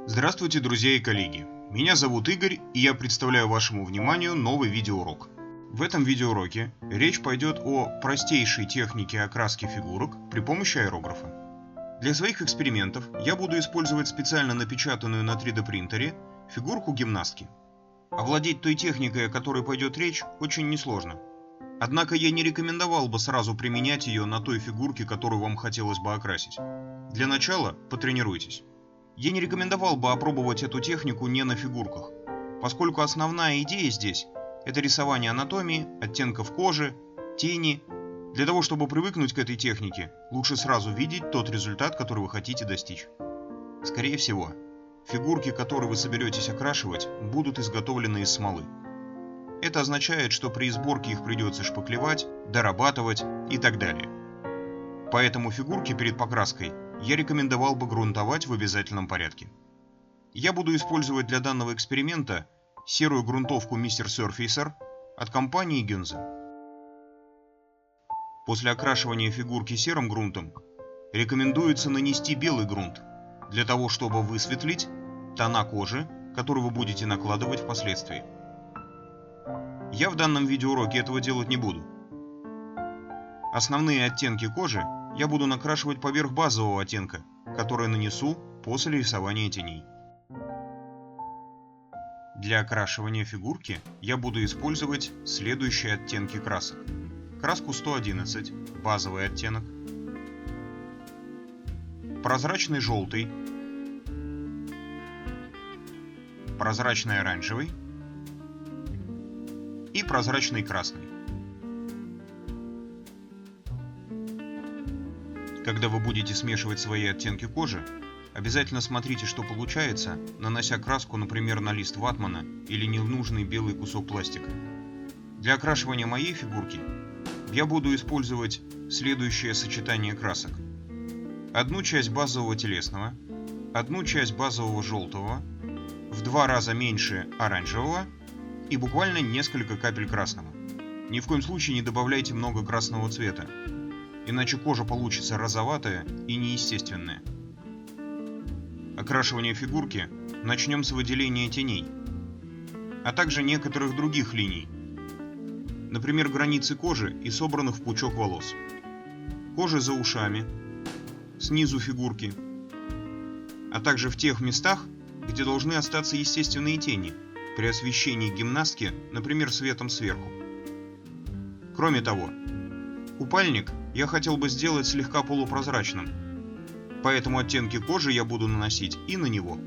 Здравствуйте, друзья и коллеги! Меня зовут Игорь, и я представляю вашему вниманию новый видеоурок. В этом видеоуроке речь пойдет о простейшей технике окраски фигурок при помощи аэрографа. Для своих экспериментов я буду использовать специально напечатанную на 3D принтере фигурку гимнастки. Овладеть той техникой, о которой пойдет речь, очень несложно. Однако я не рекомендовал бы сразу применять ее на той фигурке, которую вам хотелось бы окрасить. Для начала потренируйтесь. Я не рекомендовал бы опробовать эту технику не на фигурках, поскольку основная идея здесь – это рисование анатомии, оттенков кожи, тени. Для того, чтобы привыкнуть к этой технике, лучше сразу видеть тот результат, который вы хотите достичь. Скорее всего, фигурки, которые вы соберетесь окрашивать, будут изготовлены из смолы. Это означает, что при сборке их придется шпаклевать, дорабатывать и так далее. Поэтому фигурки перед покраской я рекомендовал бы грунтовать в обязательном порядке. Я буду использовать для данного эксперимента серую грунтовку Mr. Surfacer от компании Ginza. После окрашивания фигурки серым грунтом рекомендуется нанести белый грунт, для того чтобы высветлить тона кожи, которую вы будете накладывать впоследствии. Я в данном видеоуроке этого делать не буду. Основные оттенки кожи я буду накрашивать поверх базового оттенка, который нанесу после рисования теней. Для окрашивания фигурки я буду использовать следующие оттенки красок. Краску 111, базовый оттенок, прозрачный желтый, прозрачный оранжевый и прозрачный красный. Когда вы будете смешивать свои оттенки кожи, обязательно смотрите, что получается, нанося краску, например, на лист ватмана или ненужный белый кусок пластика. Для окрашивания моей фигурки я буду использовать следующее сочетание красок. Одну часть базового телесного, одну часть базового желтого, в 2 раза меньше оранжевого и буквально несколько капель красного. Ни в коем случае не добавляйте много красного цвета, иначе кожа получится розоватая и неестественная. Окрашивание фигурки начнем с выделения теней, а также некоторых других линий, например, границы кожи и собранных в пучок волос, кожи за ушами, снизу фигурки, а также в тех местах, где должны остаться естественные тени при освещении гимнастки, например, светом сверху. Кроме того, купальник я хотел бы сделать слегка полупрозрачным, поэтому оттенки кожи я буду наносить и на него.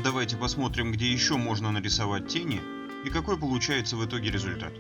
Давайте посмотрим, где еще можно нарисовать тени и какой получается в итоге результат.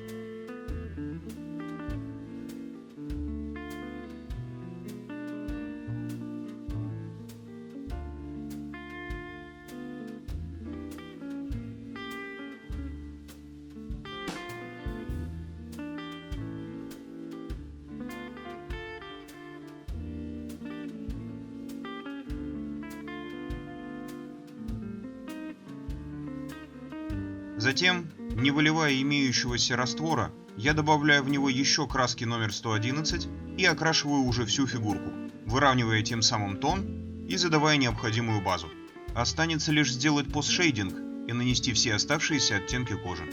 Затем, не выливая имеющегося раствора, я добавляю в него еще краски номер 111 и окрашиваю уже всю фигурку, выравнивая тем самым тон и задавая необходимую базу. Останется лишь сделать постшейдинг и нанести все оставшиеся оттенки кожи.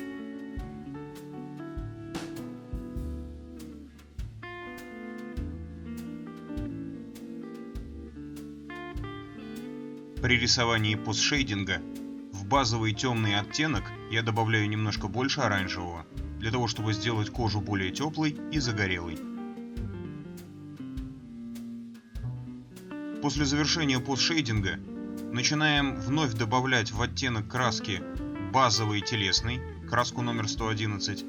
При рисовании постшейдинга в базовый темный оттенок я добавляю немножко больше оранжевого, для того чтобы сделать кожу более теплой и загорелой. После завершения постшейдинга начинаем вновь добавлять в оттенок краски базовый телесный, краску номер 111,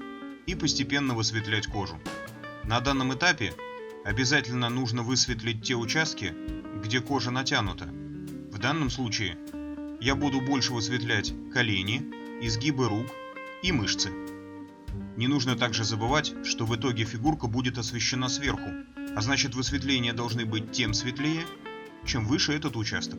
и постепенно высветлять кожу. На данном этапе обязательно нужно высветлить те участки, где кожа натянута. В данном случае я буду больше высветлять колени, изгибы рук и мышцы. Не нужно также забывать, что в итоге фигурка будет освещена сверху, а значит высветления должны быть тем светлее, чем выше этот участок.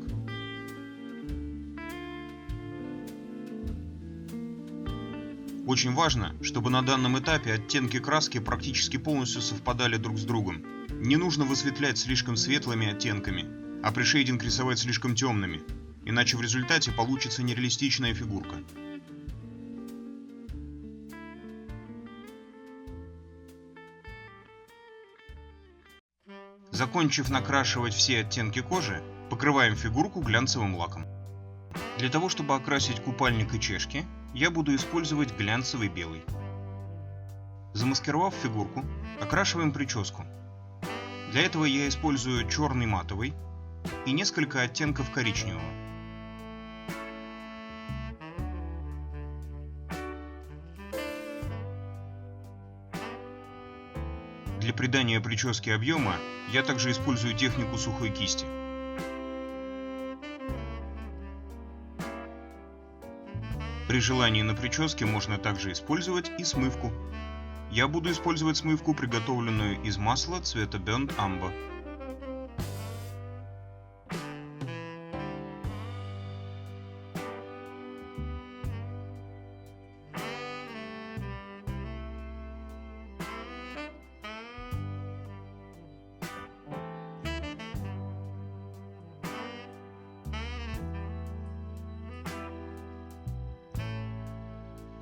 Очень важно, чтобы на данном этапе оттенки краски практически полностью совпадали друг с другом. Не нужно высветлять слишком светлыми оттенками, а пришейдинг рисовать слишком темными, иначе в результате получится нереалистичная фигурка. Закончив накрашивать все оттенки кожи, покрываем фигурку глянцевым лаком. Для того, чтобы окрасить купальник и чешки, я буду использовать глянцевый белый. Замаскировав фигурку, окрашиваем прическу. Для этого я использую черный матовый и несколько оттенков коричневого. Для придания прическе объема я также использую технику сухой кисти. При желании на прическе можно также использовать и смывку. Я буду использовать смывку, приготовленную из масла цвета Burnt Umber.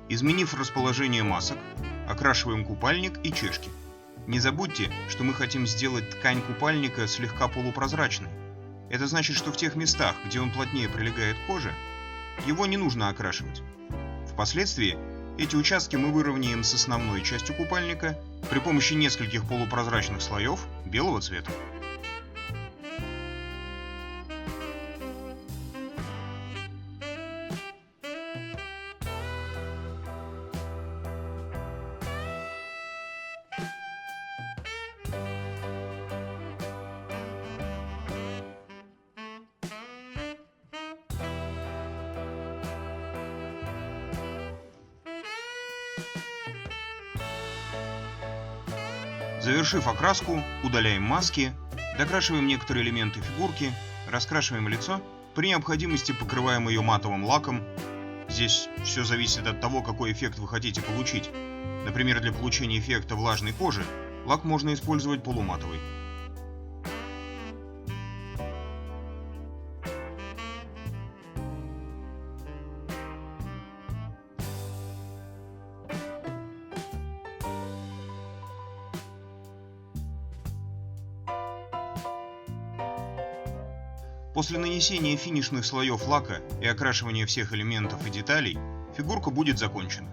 Изменив расположение масок, окрашиваем купальник и чешки. Не забудьте, что мы хотим сделать ткань купальника слегка полупрозрачной. Это значит, что в тех местах, где он плотнее прилегает к коже, его не нужно окрашивать. Впоследствии эти участки мы выровняем с основной частью купальника при помощи нескольких полупрозрачных слоев белого цвета. Завершив окраску, удаляем маски, докрашиваем некоторые элементы фигурки, раскрашиваем лицо, при необходимости покрываем ее матовым лаком. Здесь все зависит от того, какой эффект вы хотите получить. Например, для получения эффекта влажной кожи лак можно использовать полуматовый. После нанесения финишных слоев лака и окрашивания всех элементов и деталей, фигурка будет закончена.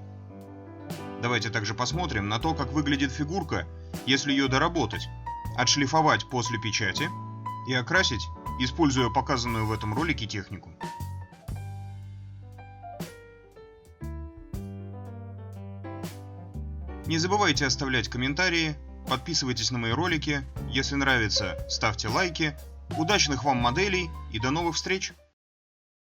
Давайте также посмотрим на то, как выглядит фигурка, если ее доработать, отшлифовать после печати и окрасить, используя показанную в этом ролике технику. Не забывайте оставлять комментарии, подписывайтесь на мои ролики, если нравится, ставьте лайки. Удачных вам моделей и до новых встреч!